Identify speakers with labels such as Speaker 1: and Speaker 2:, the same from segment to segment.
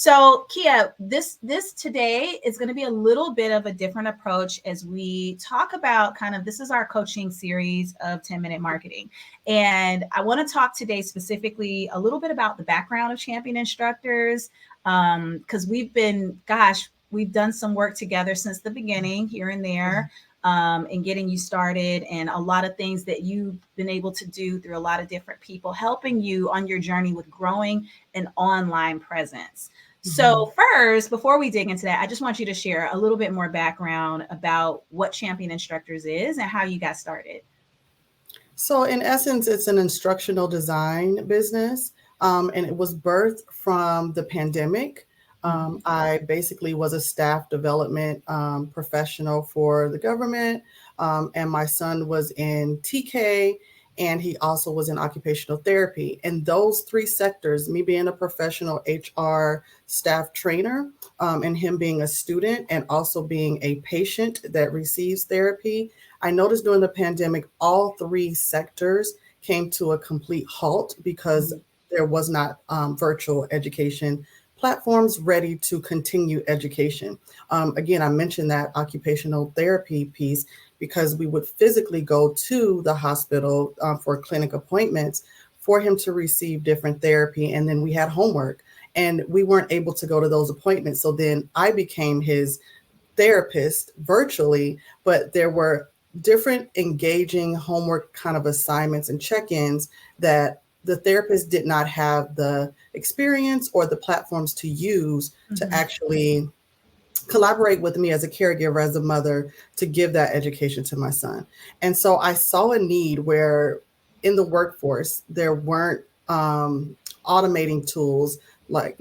Speaker 1: So, Kia, this today is going to be a little bit of a different approach as we talk about kind of this is our coaching series of 10-minute marketing. And I want to talk today specifically a little bit about the background of champion instructors because we've done some work together since the beginning here and there. And getting you started, and a lot of things that you've been able to do through a lot of different people, helping you on your journey with growing an online presence. So first, before we dig into that, I just want you to share a little bit more background about what Champion Instructors is and how you got started.
Speaker 2: So in essence, it's an instructional design business, and it was birthed from the pandemic. I basically was a staff development professional for the government, and my son was in TK, and he also was in occupational therapy. And those three sectors, me being a professional HR staff trainer, and him being a student and also being a patient that receives therapy, I noticed during the pandemic, all three sectors came to a complete halt because there was not virtual education platforms ready to continue education. Again, I mentioned that occupational therapy piece because we would physically go to the hospital for clinic appointments for him to receive different therapy. And then we had homework and we weren't able to go to those appointments. So then I became his therapist virtually, but there were different engaging homework kind of assignments and check-ins that the therapist did not have the experience or the platforms to use to actually collaborate with me as a caregiver, as a mother, to give that education to my son. And so I saw a need where in the workforce, there weren't automating tools like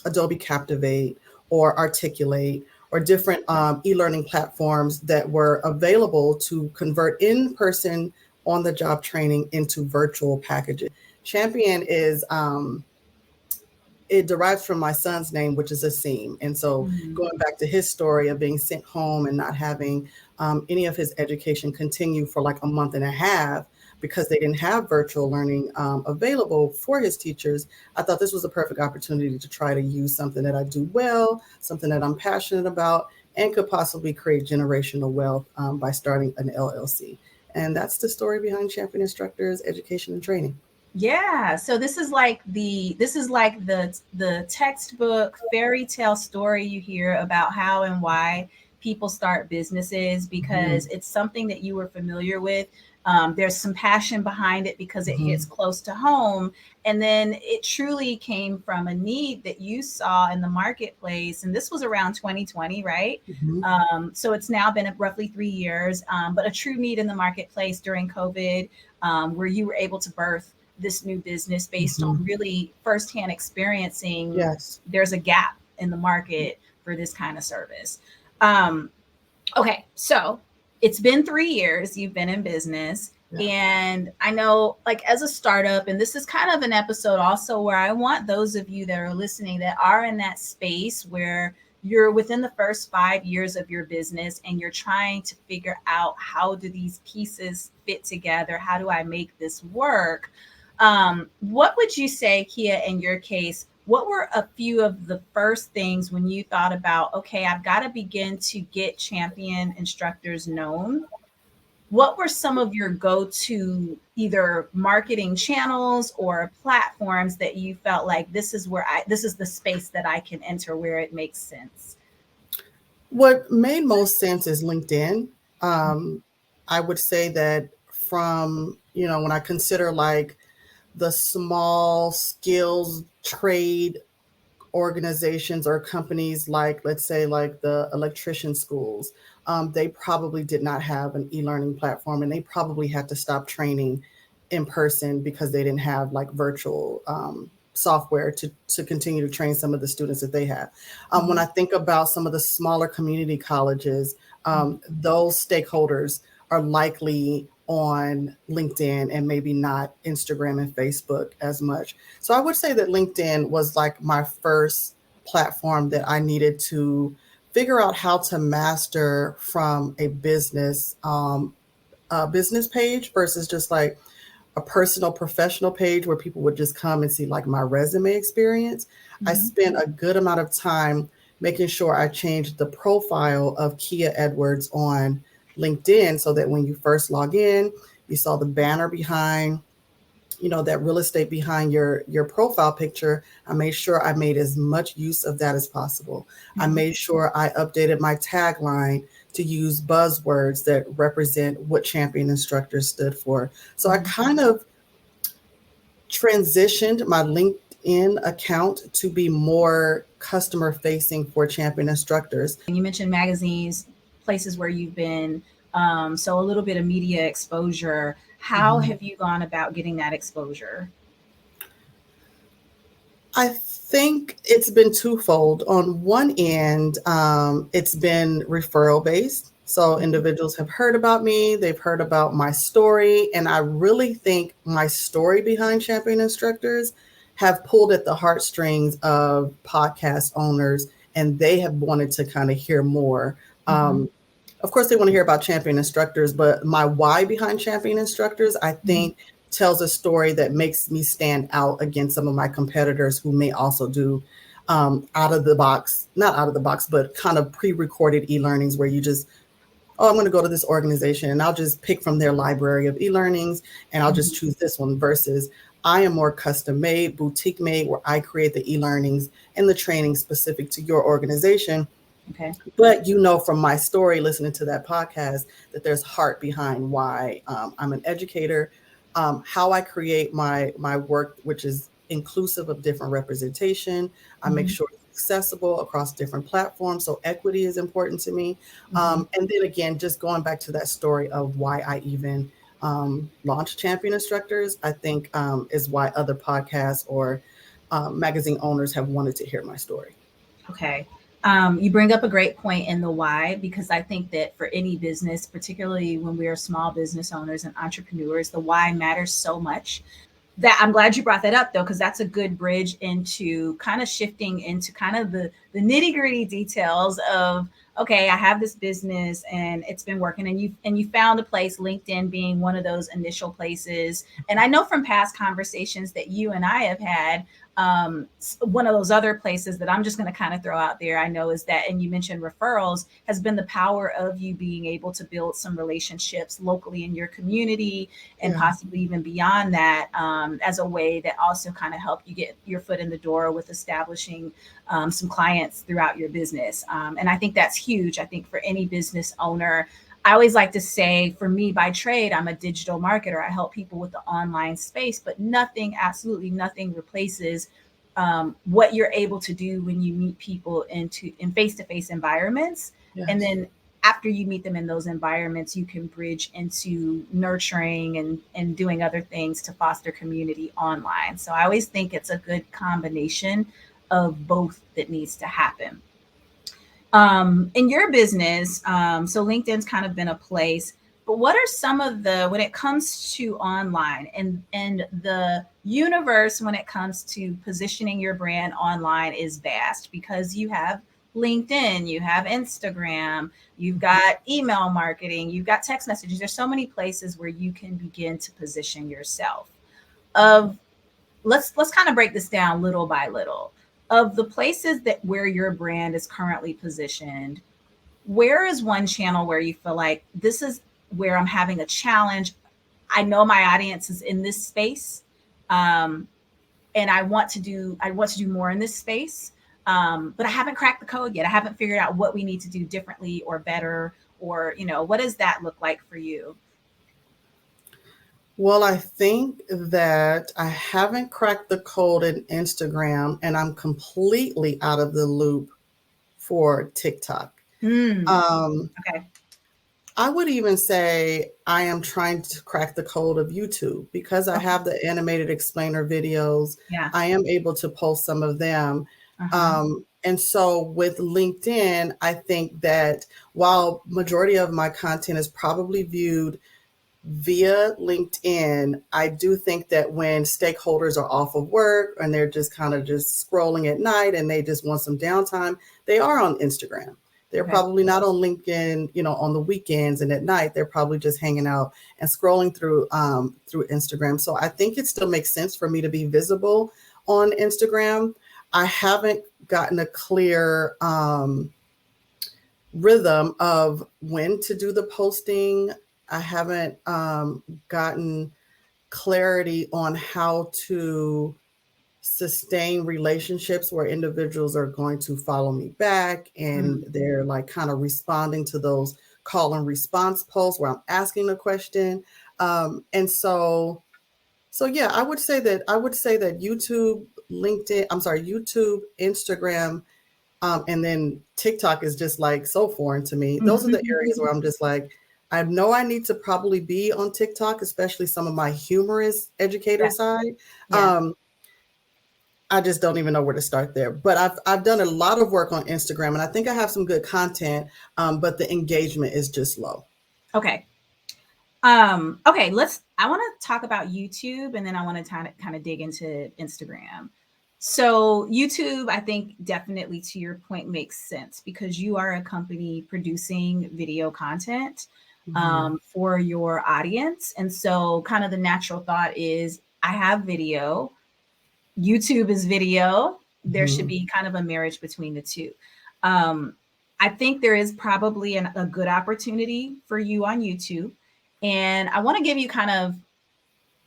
Speaker 2: Adobe Captivate or Articulate or different e-learning platforms that were available to convert in-person on-the-job training into virtual packages. Champion is, it derives from my son's name, which is Asim. And so going back to his story of being sent home and not having any of his education continue for like a month and a half because they didn't have virtual learning available for his teachers, I thought this was a perfect opportunity to try to use something that I do well, something that I'm passionate about, and could possibly create generational wealth by starting an LLC. And that's the story behind Champion Instructors Education and Training.
Speaker 1: Yeah, so this is like the textbook fairy tale story you hear about how and why people start businesses because it's something that you were familiar with. There's some passion behind it because it hits close to home. And then it truly came from a need that you saw in the marketplace. And this was around 2020, right? So it's now been roughly 3 years, but a true need in the marketplace during COVID, where you were able to birth this new business based on really firsthand experiencing there's a gap in the market for this kind of service. Okay, so it's been 3 years you've been in business. And I know, like, as a startup, and this is kind of an episode also where I want those of you that are listening that are in that space where you're within the first 5 years of your business and you're trying to figure out how do these pieces fit together? How do I make this work? What would you say, Kia, in your case, what were a few of the first things when you thought about, okay, I've got to begin to get champion instructors known? What were some of your go-to either marketing channels or platforms that you felt like this is the space that I can enter where it makes sense?
Speaker 2: What made most sense is LinkedIn. I would say that from, when I consider like the small skills trade organizations or companies like, let's say, like the electrician schools, they probably did not have an e-learning platform and they probably had to stop training in person because they didn't have like virtual software to continue to train some of the students that they have. When I think about some of the smaller community colleges, those stakeholders are likely on LinkedIn and maybe not Instagram and Facebook as much. So I would say that LinkedIn was like my first platform that I needed to figure out how to master from a business page versus just like a personal professional page where people would just come and see like my resume experience. I spent a good amount of time making sure I changed the profile of Kia Edwards on LinkedIn so that when you first log in, you saw the banner behind, that real estate behind your profile picture. I made sure I made as much use of that as possible. I made sure I updated my tagline to use buzzwords that represent what champion instructor stood for. So I kind of transitioned my LinkedIn account to be more customer facing for champion instructors.
Speaker 1: And you mentioned magazines, places where you've been, so a little bit of media exposure. How have you gone about getting that exposure?
Speaker 2: I think it's been twofold. On one end, it's been referral based. So individuals have heard about me, they've heard about my story, and I really think my story behind champion instructors have pulled at the heartstrings of podcast owners, and they have wanted to kind of hear more. Of course, they want to hear about champion instructors, but my why behind champion instructors, I think, tells a story that makes me stand out against some of my competitors who may also do out of the box, not out of the box, but kind of pre-recorded e-learnings where you just, I'm going to go to this organization and I'll just pick from their library of e-learnings and I'll just choose this one, versus I am more custom made, boutique made, where I create the e-learnings and the training specific to your organization.
Speaker 1: Okay.
Speaker 2: But from my story, listening to that podcast, that there's heart behind why I'm an educator, how I create my work, which is inclusive of different representation. I make sure it's accessible across different platforms. So equity is important to me. And then again, just going back to that story of why I even launched Champion Instructors, I think is why other podcasts or magazine owners have wanted to hear my story.
Speaker 1: Okay. You bring up a great point in the why, because I think that for any business, particularly when we are small business owners and entrepreneurs, the why matters so much. That I'm glad you brought that up though, because that's a good bridge into kind of shifting into kind of the nitty gritty details of, okay, I have this business and it's been working, and you found a place, LinkedIn being one of those initial places. And I know from past conversations that you and I have had, one of those other places that I'm just going to kind of throw out there, I know, is that, and you mentioned referrals, has been the power of you being able to build some relationships locally in your community and possibly even beyond that, as a way that also kind of help you get your foot in the door with establishing some clients throughout your business. And I think that's huge. I think for any business owner, I always like to say, for me by trade, I'm a digital marketer. I help people with the online space, but nothing, absolutely nothing replaces what you're able to do when you meet people in face-to-face environments.
Speaker 2: Yes.
Speaker 1: And then after you meet them in those environments, you can bridge into nurturing and doing other things to foster community online. So I always think it's a good combination of both that needs to happen. In your business, so LinkedIn's kind of been a place, but what are some of when it comes to online and the universe, when it comes to positioning your brand online, is vast, because you have LinkedIn, you have Instagram, you've got email marketing, you've got text messages. There's so many places where you can begin to position yourself. Let's kind of break this down little by little. Of the places that where your brand is currently positioned, where is one channel where you feel like this is where I'm having a challenge? I know my audience is in this space, and I want to do more in this space, but I haven't cracked the code yet. I haven't figured out what we need to do differently or better, or what does that look like for you?
Speaker 2: Well, I think that I haven't cracked the code in Instagram, and I'm completely out of the loop for TikTok.
Speaker 1: Okay.
Speaker 2: I would even say I am trying to crack the code of YouTube, because I have the animated explainer videos.
Speaker 1: Yeah.
Speaker 2: I am able to post some of them. And so with LinkedIn, I think that while majority of my content is probably viewed via LinkedIn, I do think that when stakeholders are off of work and they're just kind of just scrolling at night and they just want some downtime, they are on Instagram. They're
Speaker 1: Okay.
Speaker 2: probably not on LinkedIn, on the weekends and at night. They're probably just hanging out and scrolling through Instagram. So I think it still makes sense for me to be visible on Instagram. I haven't gotten a clear rhythm of when to do the posting. I haven't gotten clarity on how to sustain relationships where individuals are going to follow me back and they're like kind of responding to those call and response posts where I'm asking a question. And so yeah, I would say that YouTube, YouTube, Instagram, and then TikTok is just like so foreign to me. Those are the areas where I'm just like, I know I need to probably be on TikTok, especially some of my humorous educator
Speaker 1: Yeah.
Speaker 2: side.
Speaker 1: Yeah.
Speaker 2: I just don't even know where to start there. But I've done a lot of work on Instagram, and I think I have some good content, but the engagement is just low.
Speaker 1: Okay. Okay, I want to talk about YouTube, and then I want to kind of dig into Instagram. So YouTube, I think definitely to your point makes sense because you are a company producing video content
Speaker 2: Mm-hmm.
Speaker 1: for your audience. And so kind of the natural thought is I have video, YouTube is video. There should
Speaker 2: Mm-hmm.
Speaker 1: be kind of a marriage between the two. Um, I think there is probably a good opportunity for you on YouTube. And I want to give you kind of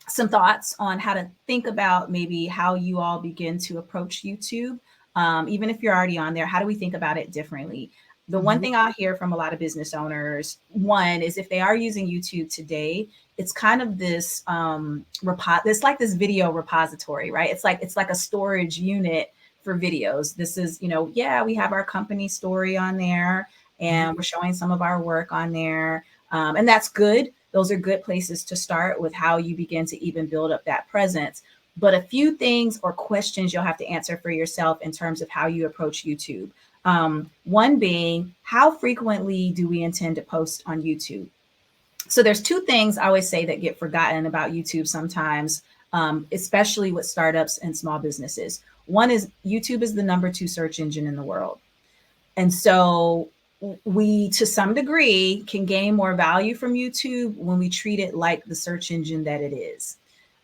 Speaker 1: some thoughts on how to think about maybe how you all begin to approach YouTube. Even if you're already on there, how do we think about it differently? The one
Speaker 2: Mm-hmm.
Speaker 1: thing I'll hear from a lot of business owners, one is if they are using YouTube today, it's kind of this it's like this video repository, right? It's like a storage unit for videos. This is, yeah, we have our company story on there and we're showing some of our work on there. And that's good. Those are good places to start with how you begin to even build up that presence. But a few things or questions you'll have to answer for yourself in terms of how you approach YouTube. One being, how frequently do we intend to post on YouTube? So there's two things I always say that get forgotten about YouTube sometimes, especially with startups and small businesses. One is YouTube is the number 2 search engine in the world. And so we, to some degree, can gain more value from YouTube when we treat it like the search engine that it is.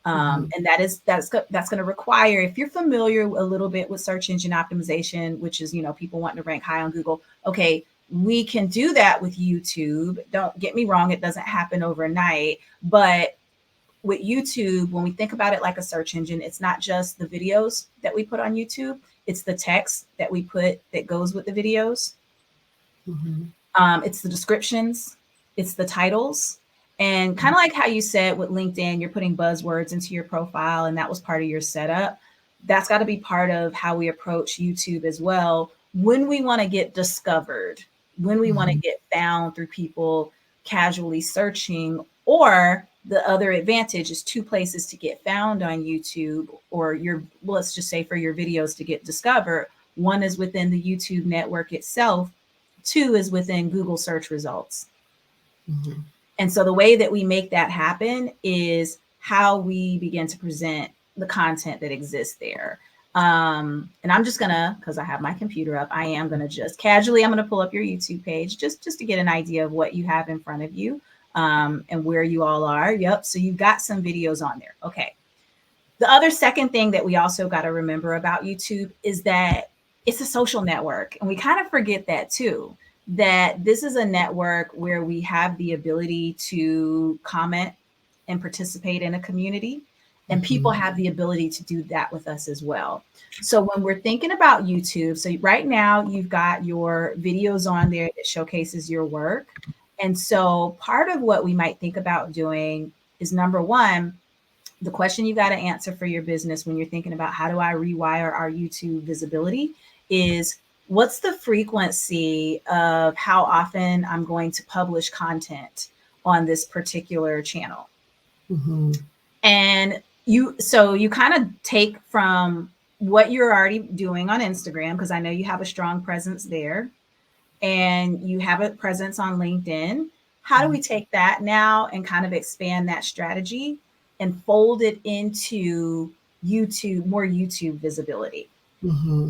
Speaker 2: Mm-hmm.
Speaker 1: And that's going to require, if you're familiar a little bit with search engine optimization, which is, people wanting to rank high on Google. Okay, we can do that with YouTube. Don't get me wrong, it doesn't happen overnight, but with YouTube, when we think about it like a search engine, it's not just the videos that we put on YouTube, it's the text that we put that goes with the videos.
Speaker 2: Mm-hmm.
Speaker 1: It's the descriptions, it's the titles, and kind of like how you said with LinkedIn, you're putting buzzwords into your profile, and that was part of your setup. That's got to be part of how we approach YouTube as well. When we want to get discovered, when we want to
Speaker 2: Mm-hmm.
Speaker 1: get found through people casually searching, or the other advantage is 2 places to get found on YouTube, or let's just say for your videos to get discovered. One is within the YouTube network itself, 2 is within Google search results.
Speaker 2: Mm-hmm.
Speaker 1: And so the way that we make that happen is how we begin to present the content that exists there. And I'm just gonna, because I have my computer up, I am gonna just casually, I'm gonna pull up your YouTube page just to get an idea of what you have in front of you, and where you all are. Yep. So you've got some videos on there. Okay. The other second thing that we also got to remember about YouTube is that it's a social network. And we kind of forget that too, that this is a network where we have the ability to comment and participate in a community. And people
Speaker 2: Mm-hmm.
Speaker 1: have the ability to do that with us as well. So when we're thinking about YouTube, so right now you've got your videos on there that showcases your work. And so part of what we might think about doing is, number one, the question you got to answer for your business when you're thinking about how do I rewire our YouTube visibility is, what's the frequency of how often I'm going to publish content on this particular channel?
Speaker 2: Mm-hmm.
Speaker 1: And you kind of take from what you're already doing on Instagram, because I know you have a strong presence there and you have a presence on LinkedIn. How do we take that now and kind of expand that strategy and fold it into YouTube, more YouTube visibility?
Speaker 2: Mm-hmm.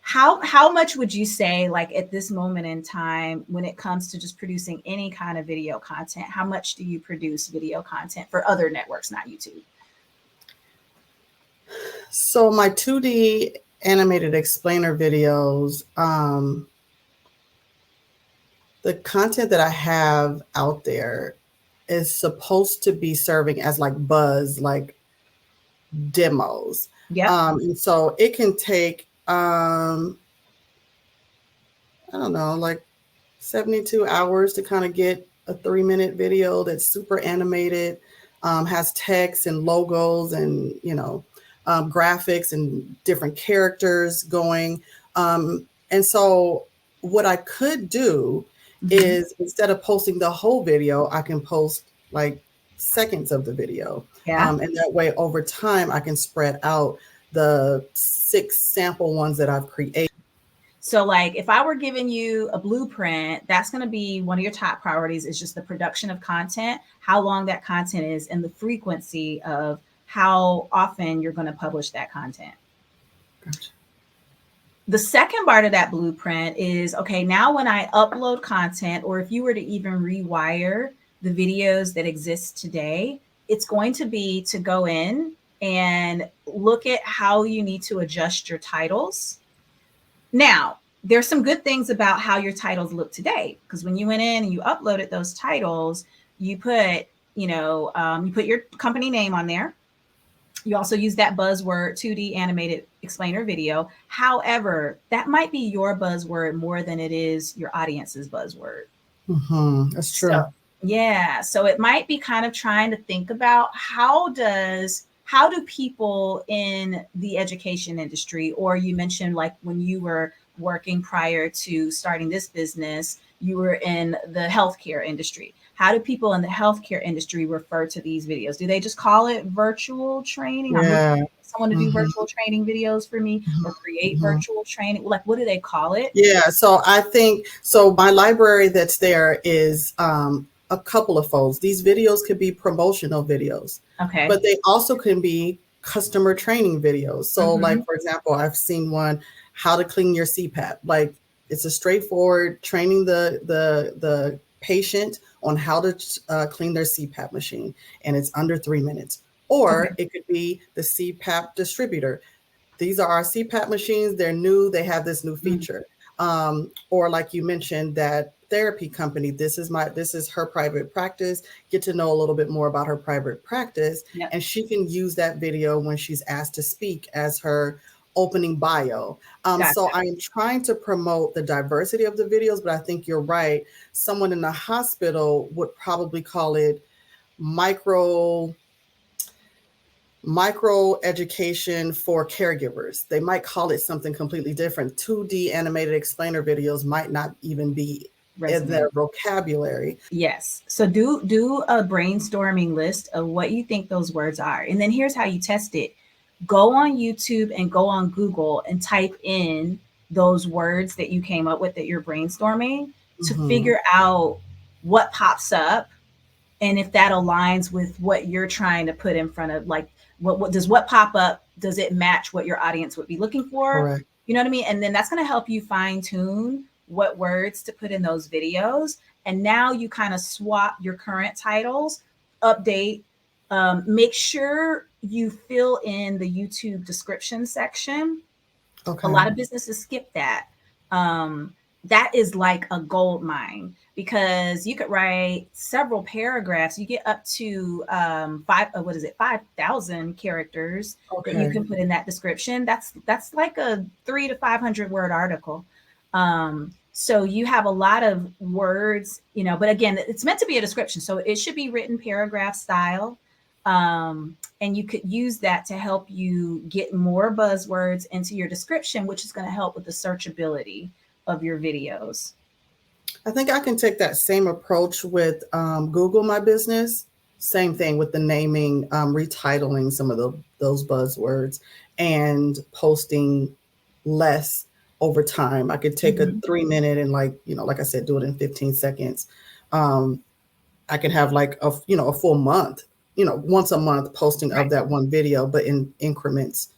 Speaker 1: how much would you say, like at this moment in time, when it comes to just producing any kind of video content, how much do you produce video content for other networks, not YouTube?
Speaker 2: So my 2D animated explainer videos, the content that I have out there is supposed to be serving as like buzz, like demos.
Speaker 1: Yeah.
Speaker 2: And so it can take, I don't know, like 72 hours to kind of get a 3-minute video that's super animated, has text and logos and, graphics and different characters going. And so what I could do is, instead of posting the whole video, I can post like seconds of the video.
Speaker 1: Yeah.
Speaker 2: And that way, over time, I can spread out the 6 sample ones that I've created.
Speaker 1: So like if I were giving you a blueprint, that's going to be one of your top priorities, is just the production of content, how long that content is, and the frequency of how often you're going to publish that content.
Speaker 2: Gotcha.
Speaker 1: The second part of that blueprint is, okay, now when I upload content, or if you were to even rewire the videos that exist today, it's going to be to go in and look at how you need to adjust your titles. Now, there's some good things about how your titles look today, because when you went in and you uploaded those titles, you put, you put your company name on there. You also use that buzzword 2D animated explainer video. However, that might be your buzzword more than it is your audience's buzzword.
Speaker 2: Mm-hmm. That's true.
Speaker 1: So, yeah. So it might be kind of trying to think about how do people in the education industry, or you mentioned like when you were working prior to starting this business, you were in the healthcare industry. How do people in the healthcare industry refer to these videos? Do they just call it virtual training?
Speaker 2: Yeah.
Speaker 1: I'm looking for someone to do virtual training videos for me, or create virtual training. Like, what do they call it?
Speaker 2: Yeah. So I think, so my library that's there is a couple of folds. These videos could be promotional videos,
Speaker 1: Okay.
Speaker 2: but they also can be customer training videos. So like, for example, I've seen one, how to clean your CPAP. Like, it's a straightforward training the patient on how to clean their CPAP machine, and it's under 3 minutes. Or it could be the CPAP distributor. These are our CPAP machines. They're new. They have this new feature. Or like you mentioned, that therapy company, this is her private practice. Get to know a little bit more about her private practice.
Speaker 1: Yep.
Speaker 2: And she can use that video when she's asked to speak as her opening bio.
Speaker 1: Gotcha.
Speaker 2: So I am trying to promote the diversity of the videos, but I think you're right. Someone in the hospital would probably call it micro education for caregivers. They might call it something completely different. 2D animated explainer videos might not even be in their vocabulary.
Speaker 1: Yes. So do a brainstorming list of what you think those words are. And then here's how you test it. Go on YouTube and go on Google and type in those words that you came up with that you're brainstorming to figure out what pops up, and if that aligns with what you're trying to put in front of, like what pop up, does it match what your audience would be looking for?
Speaker 2: Correct.
Speaker 1: You know what I mean? And then that's going to help you fine tune what words to put in those videos. And now you kind of swap your current titles, update, make sure you fill in the YouTube description section.
Speaker 2: Okay.
Speaker 1: A lot of businesses skip that. That is like a gold mine, because you could write several paragraphs. You get up to 5,000 characters that you can put in that description. That's like a 300 to 500 word article. So you have a lot of words, but again, it's meant to be a description. So it should be written paragraph style. And you could use that to help you get more buzzwords into your description, which is going to help with the searchability of your videos.
Speaker 2: I think I can take that same approach with Google My Business. Same thing with the naming, retitling some of those buzzwords and posting less over time. I could take a 3-minute and like I said, do it in 15 seconds. I could have like a full month, once a month posting of that one video, but in increments.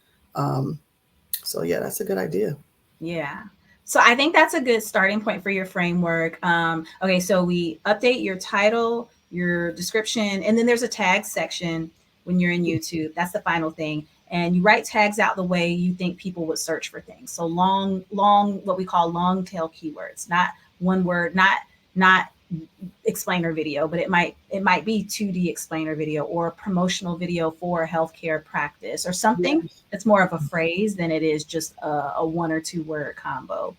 Speaker 2: So yeah, that's a good idea.
Speaker 1: Yeah. So I think that's a good starting point for your framework. Okay, so we update your title, your description, and then there's a tag section when you're in YouTube. That's the final thing. And you write tags out the way you think people would search for things. So long, what we call long tail keywords, not one word, not explainer video, but it might be 2D explainer video or promotional video for healthcare practice or something
Speaker 2: Yes.
Speaker 1: that's more of a phrase than it is just a one or two word combo.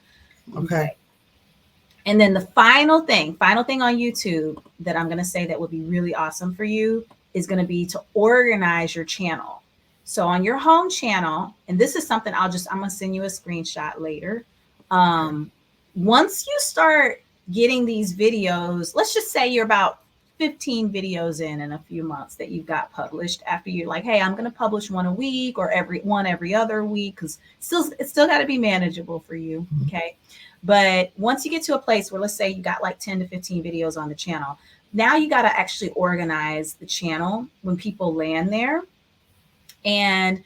Speaker 2: Okay.
Speaker 1: Okay. And then the final thing on YouTube that I'm going to say that would be really awesome for you is going to be to organize your channel. So on your home channel, and this is something I'm going to send you a screenshot later.
Speaker 2: Okay.
Speaker 1: Once you start getting these videos, let's just say you're about 15 videos in a few months that you've got published after you're like, hey, I'm going to publish one a week or every other week because it's still got to be manageable for you. Okay. But once you get to a place where let's say you got like 10 to 15 videos on the channel, now you got to actually organize the channel when people land there. And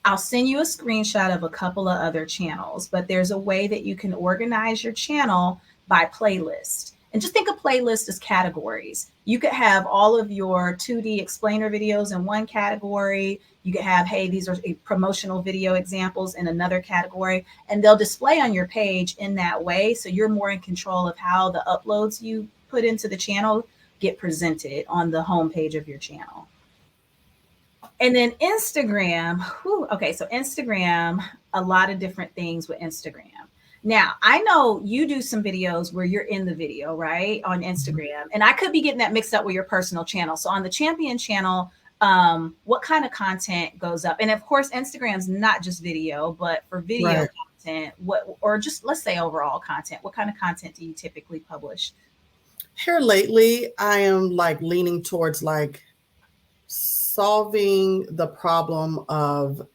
Speaker 1: I'll send you a screenshot of a couple of other channels, but there's a way that you can organize your channel by playlist. And just think of playlists as categories. You could have all of your 2D explainer videos in one category. You could have, hey, these are promotional video examples in another category, and they'll display on your page in that way. So you're more in control of how the uploads you put into the channel get presented on the homepage of your channel. And then Instagram, okay, so Instagram, a lot of different things with Instagram. Now, I know you do some videos where you're in the video, right, on Instagram, and I could be getting that mixed up with your personal channel. So on the Champion channel, what kind of content goes up? And of course, Instagram's not just video, but for video
Speaker 2: Right.
Speaker 1: content, or just let's say overall content, what kind of content do you typically publish?
Speaker 2: Here lately, I am like leaning towards like solving the problem of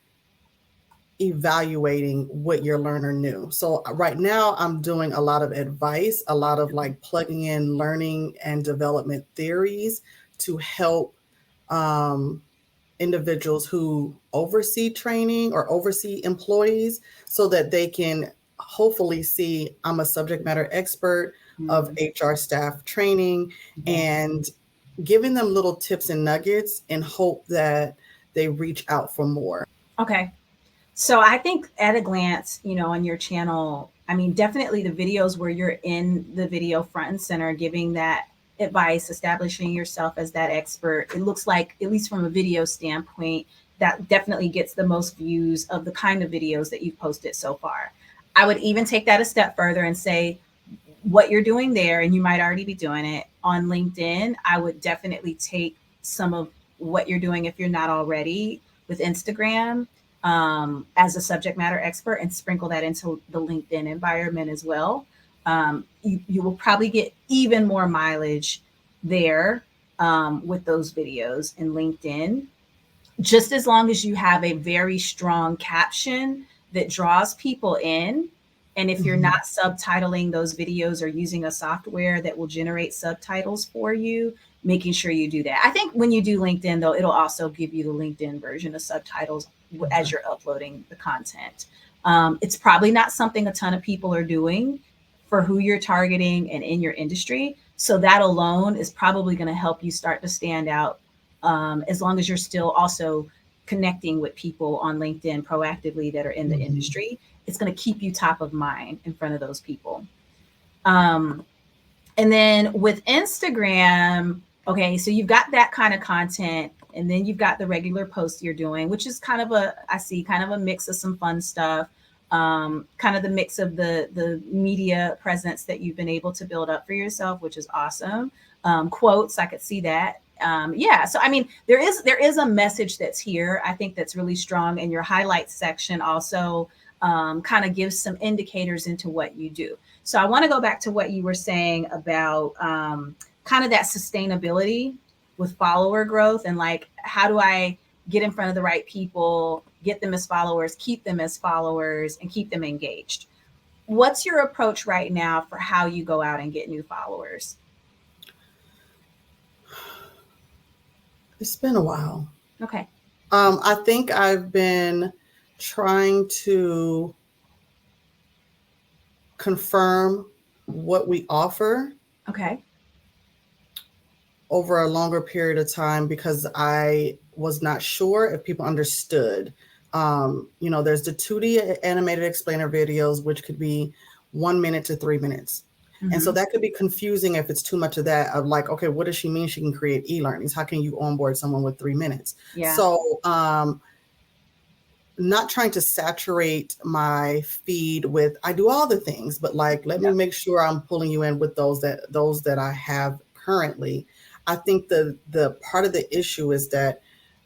Speaker 2: evaluating what your learner knew. So right now I'm doing a lot of advice, a lot of like plugging in learning and development theories to help um, individuals who oversee training or oversee employees so that they can hopefully see I'm a subject matter expert of
Speaker 1: Mm,
Speaker 2: HR staff training
Speaker 1: yeah.
Speaker 2: and giving them little tips and nuggets in hope that they reach out for more.
Speaker 1: Okay. So I think at a glance, on your channel, I mean, definitely the videos where you're in the video front and center, giving that advice, establishing yourself as that expert. It looks like, at least from a video standpoint, that definitely gets the most views of the kind of videos that you've posted so far. I would even take that a step further and say what you're doing there, and you might already be doing it on LinkedIn. I would definitely take some of what you're doing if you're not already with Instagram as a subject matter expert and sprinkle that into the LinkedIn environment as well. You will probably get even more mileage there with those videos in LinkedIn, just as long as you have a very strong caption that draws people in. And if you're
Speaker 2: Mhm.
Speaker 1: not subtitling those videos or using a software that will generate subtitles for you, making sure you do that. I think when you do LinkedIn, though, it'll also give you the LinkedIn version of subtitles as
Speaker 2: Okay.
Speaker 1: you're uploading the content. It's probably not something a ton of people are doing for who you're targeting and in your industry. So that alone is probably going to help you start to stand out, as long as you're still also connecting with people on LinkedIn proactively that are in the
Speaker 2: Mhm.
Speaker 1: industry. It's going to keep you top of mind in front of those people. Um, and then with Instagram, okay, so you've got that kind of content, and then you've got the regular posts you're doing, which is I see kind of a mix of some fun stuff, kind of the mix of the media presence that you've been able to build up for yourself, which is awesome. Quotes, I could see that. Yeah, so I mean, there is a message that's here. I think that's really strong, and your highlights section also kind of gives some indicators into what you do. So I want to go back to what you were saying about kind of that sustainability with follower growth, and like, how do I get in front of the right people, get them as followers, keep them as followers, and keep them engaged? What's your approach right now for how you go out and get new followers?
Speaker 2: It's been a while.
Speaker 1: Okay.
Speaker 2: I think I've been trying to confirm what we offer
Speaker 1: Okay.
Speaker 2: over a longer period of time because I was not sure if people understood. There's the 2D animated explainer videos, which could be 1 minute to 3 minutes. And so that could be confusing if it's too much of that, of like, okay, what does she mean she can create e-learnings? How can you onboard someone with 3 minutes?
Speaker 1: Yeah.
Speaker 2: So not trying to saturate my feed with, I do all the things, but like, let me make sure I'm pulling you in with those that I have currently. I think the part of the issue is that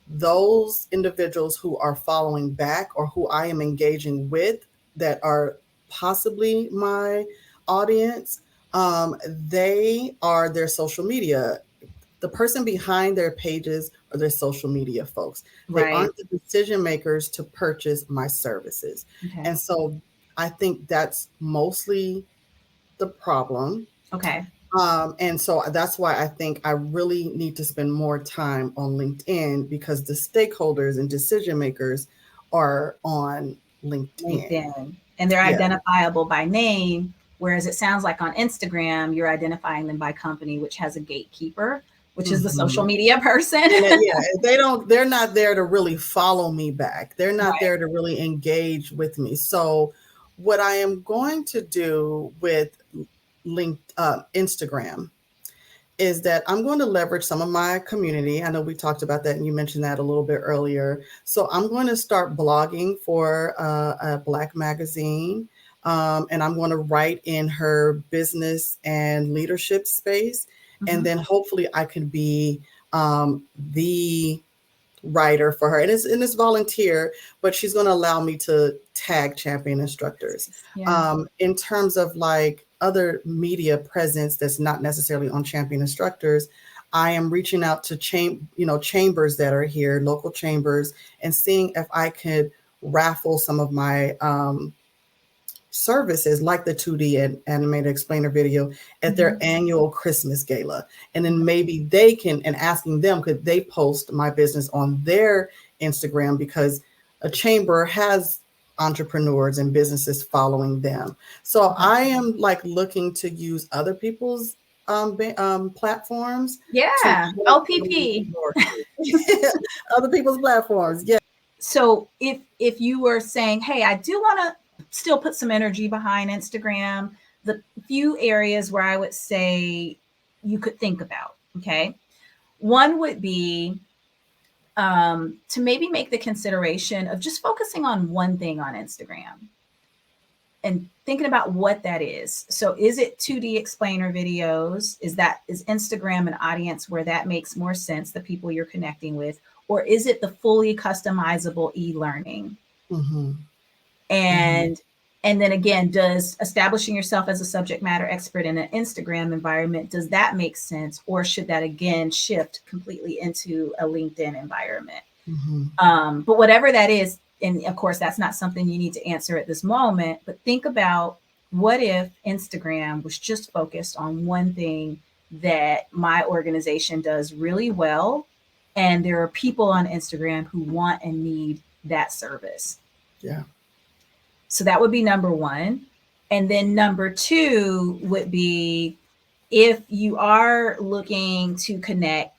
Speaker 2: those individuals who are following back or who I am engaging with that are possibly my audience, they are their social media. The person behind their pages are their social media folks. They
Speaker 1: Right.
Speaker 2: aren't the decision makers to purchase my services.
Speaker 1: Okay.
Speaker 2: And so I think that's mostly the problem.
Speaker 1: Okay.
Speaker 2: And so that's why I think I really need to spend more time on LinkedIn, because the stakeholders and decision makers are on LinkedIn.
Speaker 1: And they're
Speaker 2: Yeah.
Speaker 1: identifiable by name, whereas it sounds like on Instagram, you're identifying them by company, which has a gatekeeper, which is the social media person.
Speaker 2: Yeah, they're not there to really follow me back. They're not there to really engage with me. So what I am going to do with Instagram is that I'm going to leverage some of my community. I know we talked about that and you mentioned that a little bit earlier. So I'm going to start blogging for a Black magazine. And I'm going to write in her business and leadership space. And then hopefully I can be the writer for her. And it's volunteer, but she's going to allow me to tag champion instructors. In terms of like other media presence that's not necessarily on champion instructors, I am reaching out to chambers that are here, local chambers, and seeing if I could raffle some of my services like the 2D and animated explainer video at their annual Christmas gala. And then maybe they can, and asking them, could they post my business on their Instagram, because a chamber has entrepreneurs and businesses following them. So I am like looking to use other people's platforms.
Speaker 1: Yeah. OPP.
Speaker 2: Other people's platforms. Yeah.
Speaker 1: So if you were saying, hey, I do want to still put some energy behind Instagram, the few areas where I would say you could think about, okay? One would be to maybe make the consideration of just focusing on one thing on Instagram and thinking about what that is. So is it 2D explainer videos? Is Instagram an audience where that makes more sense, the people you're connecting with? Or is it the fully customizable e-learning? And then again, does establishing yourself as a subject matter expert in an Instagram environment, does that make sense? Or should that again shift completely into a LinkedIn environment? But whatever that is, and of course, that's not something you need to answer at this moment, but think about, what if Instagram was just focused on one thing that my organization does really well, and there are people on Instagram who want and need that service?
Speaker 2: Yeah.
Speaker 1: So that would be number one. And then number two would be, if you are looking to connect,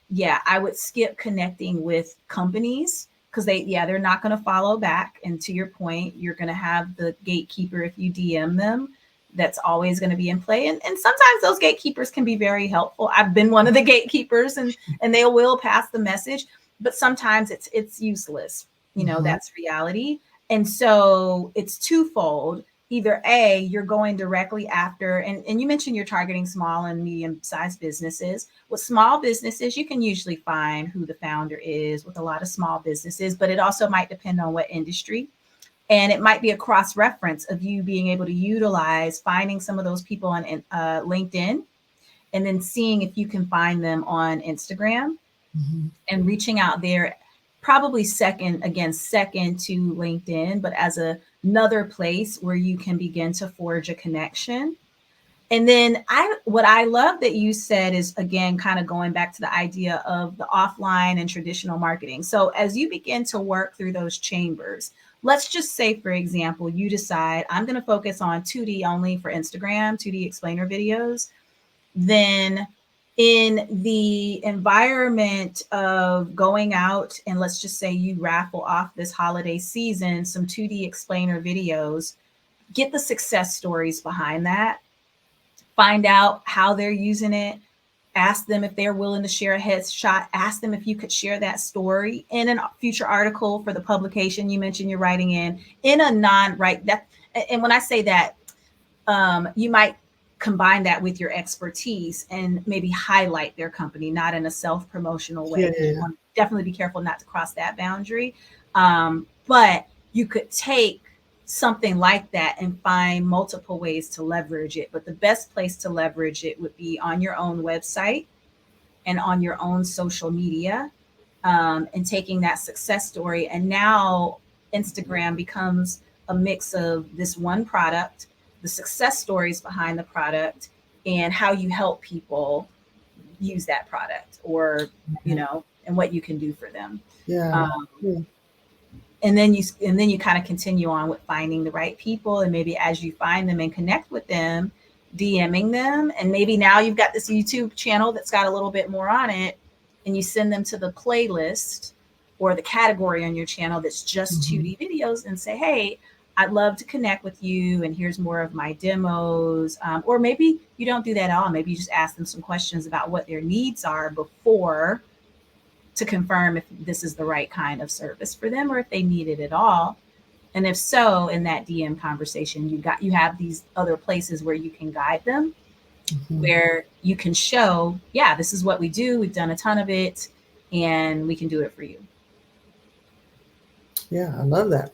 Speaker 1: I would skip connecting with companies, because they're not going to follow back. And to your point, you're going to have the gatekeeper if you DM them. That's always going to be in play. And sometimes those gatekeepers can be very helpful. I've been one of the gatekeepers, and they will pass the message, but sometimes it's useless. That's reality. And so it's twofold. Either A, you're going directly after, and you mentioned you're targeting small and medium-sized businesses. With small businesses, you can usually find who the founder is with a lot of small businesses, but it also might depend on what industry. And it might be a cross-reference of you being able to utilize finding some of those people on LinkedIn, and then seeing if you can find them on Instagram and reaching out there. Probably second to LinkedIn, but as another place where you can begin to forge a connection. And then what I love that you said is, again, kind of going back to the idea of the offline and traditional marketing. So as you begin to work through those chambers, let's just say, for example, you decide I'm going to focus on 2D only for Instagram, 2D explainer videos. Then in the environment of going out and let's just say you raffle off this holiday season some 2D explainer videos, get the success stories behind that, find out how they're using it, ask them if they're willing to share a headshot, ask them if you could share that story in a future article for the publication you mentioned you're writing in a non-right that. And when I say that, you might combine that with your expertise and maybe highlight their company, not in a self-promotional way.
Speaker 2: Yeah.
Speaker 1: You want to definitely be careful not to cross that boundary. But you could take something like that and find multiple ways to leverage it. But the best place to leverage it would be on your own website and on your own social media, and taking that success story. And now Instagram becomes a mix of this one product, the success stories behind the product, and how you help people use that product or, and what you can do for them.
Speaker 2: Yeah.
Speaker 1: And then you kind of continue on with finding the right people. And maybe as you find them and connect with them, DMing them. And maybe now you've got this YouTube channel that's got a little bit more on it, and you send them to the playlist or the category on your channel that's just 2D videos and say, hey, I'd love to connect with you, and here's more of my demos. Or maybe you don't do that at all. Maybe you just ask them some questions about what their needs are before, to confirm if this is the right kind of service for them or if they need it at all. And if so, in that DM conversation, you have these other places where you can guide them, where you can show, yeah, this is what we do. We've done a ton of it, and we can do it for you.
Speaker 2: Yeah, I love that.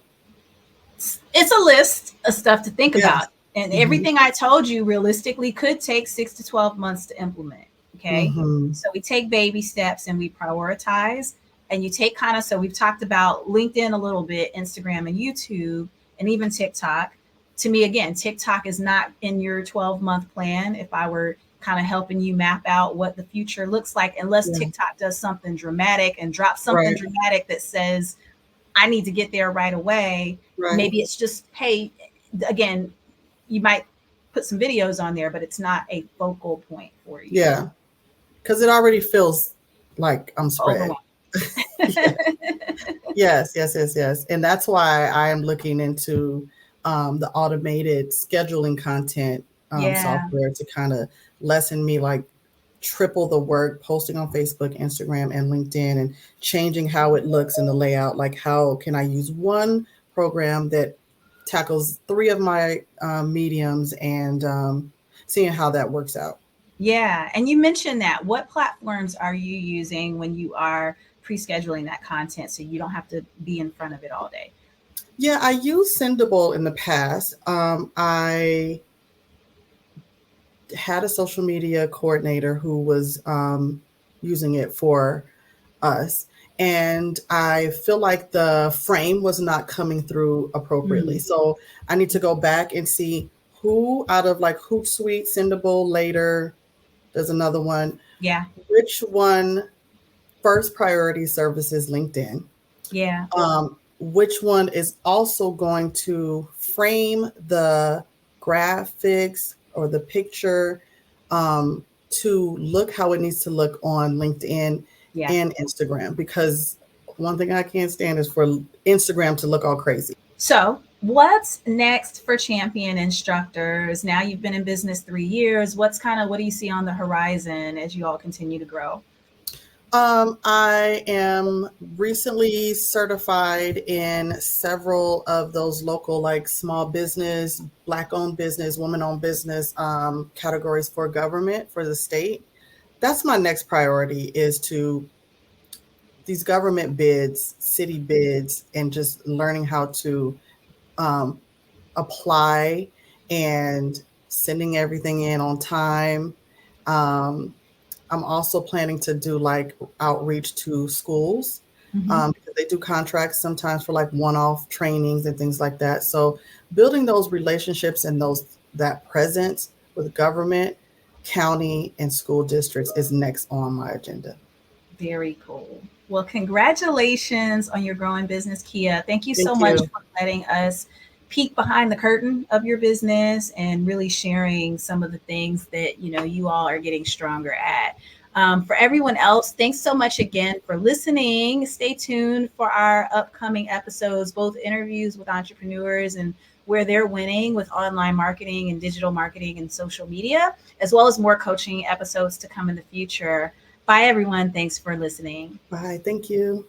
Speaker 1: It's a list of stuff to think about. And everything I told you realistically could take 6 to 12 months to implement. Okay. So we take baby steps and we prioritize, and you take so we've talked about LinkedIn a little bit, Instagram and YouTube, and even TikTok. To me, again, TikTok is not in your 12-month plan. If I were kind of helping you map out what the future looks like, unless TikTok does something dramatic and drops something dramatic that says, I need to get there right away. Maybe it's just, hey, again, you might put some videos on there, but it's not a focal point for you.
Speaker 2: Yeah. Because it already feels like I'm spread. Yes. And that's why I am looking into the automated scheduling content software to kind of lessen me, like triple the work posting on Facebook, Instagram, and LinkedIn, and changing how it looks in the layout. Like, how can I use one program that tackles 3 of my mediums, and seeing how that works out.
Speaker 1: Yeah. And you mentioned that. What platforms are you using when you are pre-scheduling that content so you don't have to be in front of it all day?
Speaker 2: Yeah, I used Sendable in the past. I had a social media coordinator who was using it for us. And I feel like the frame was not coming through appropriately. So I need to go back and see who out of like Hootsuite, Sendable, Later, there's another one.
Speaker 1: Yeah.
Speaker 2: Which one first priority services LinkedIn?
Speaker 1: Yeah.
Speaker 2: Which one is also going to frame the graphics or the picture to look how it needs to look on LinkedIn and Instagram? Because one thing I can't stand is for Instagram to look all crazy.
Speaker 1: So what's next for Champion Instructors? Now you've been in business 3 years. What do you see on the horizon as you all continue to grow?
Speaker 2: I am recently certified in several of those local, like small business, Black-owned business, woman-owned business categories for government, for the state. That's my next priority, is to these government bids, city bids, and just learning how to apply and sending everything in on time. I'm also planning to do like outreach to schools, because they do contracts sometimes for like one-off trainings and things like that. So building those relationships and that presence with government, county, and school districts is next on my agenda.
Speaker 1: Very cool. Well, congratulations on your growing business, Kia. Thank you so
Speaker 2: Thank
Speaker 1: much
Speaker 2: you.
Speaker 1: for letting us peek behind the curtain of your business and really sharing some of the things that you all are getting stronger at. For everyone else, thanks so much again for listening. Stay tuned for our upcoming episodes, both interviews with entrepreneurs and where they're winning with online marketing and digital marketing and social media, as well as more coaching episodes to come in the future. Bye, everyone. Thanks for listening.
Speaker 2: Bye. Thank you.